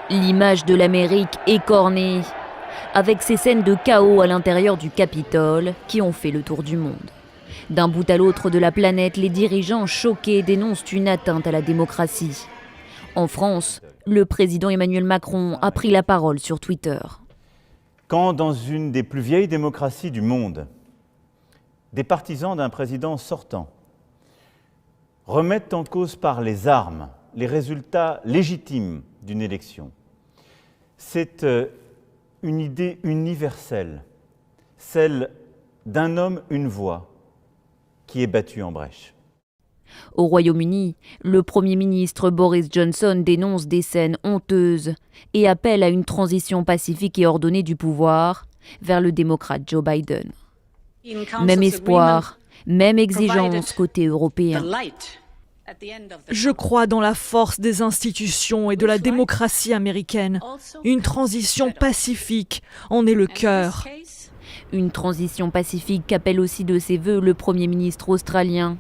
L'image de l'Amérique écornée, avec ces scènes de chaos à l'intérieur du Capitole qui ont fait le tour du monde. D'un bout à l'autre de la planète, les dirigeants choqués dénoncent une atteinte à la démocratie. En France, le président Emmanuel Macron a pris la parole sur Twitter. Quand dans une des plus vieilles démocraties du monde, des partisans d'un président sortant remettent en cause par les armes les résultats légitimes d'une élection, c'est une idée universelle, celle d'un homme, une voix, qui est battue en brèche. Au Royaume-Uni, le Premier ministre Boris Johnson dénonce des scènes honteuses et appelle à une transition pacifique et ordonnée du pouvoir vers le démocrate Joe Biden. Même espoir, même exigence côté européen. Je crois dans la force des institutions et de la démocratie américaine. Une transition pacifique en est le cœur. Une transition pacifique qu'appelle aussi de ses vœux le Premier ministre australien.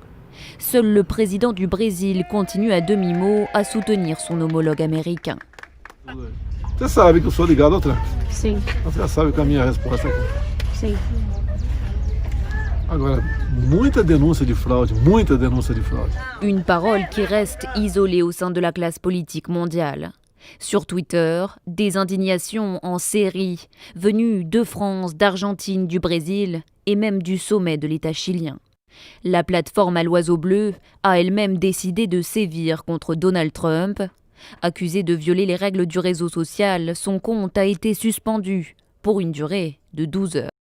Seul le président du Brésil continue à demi-mot à soutenir son homologue américain. Você sabe que eu sou ligado ao Trump. Sim, Você já sabe que a minha resposta aqui. sim. Agora, muita denúncia de fraude, muita denúncia de fraude. Une parole qui reste isolée au sein de la classe politique mondiale. Sur Twitter, des indignations en série, venues de France, d'Argentine, du Brésil et même du sommet de l'État chilien. La plateforme à l'oiseau bleu a elle-même décidé de sévir contre Donald Trump. Accusé de violer les règles du réseau social, son compte a été suspendu pour une durée de 12 heures.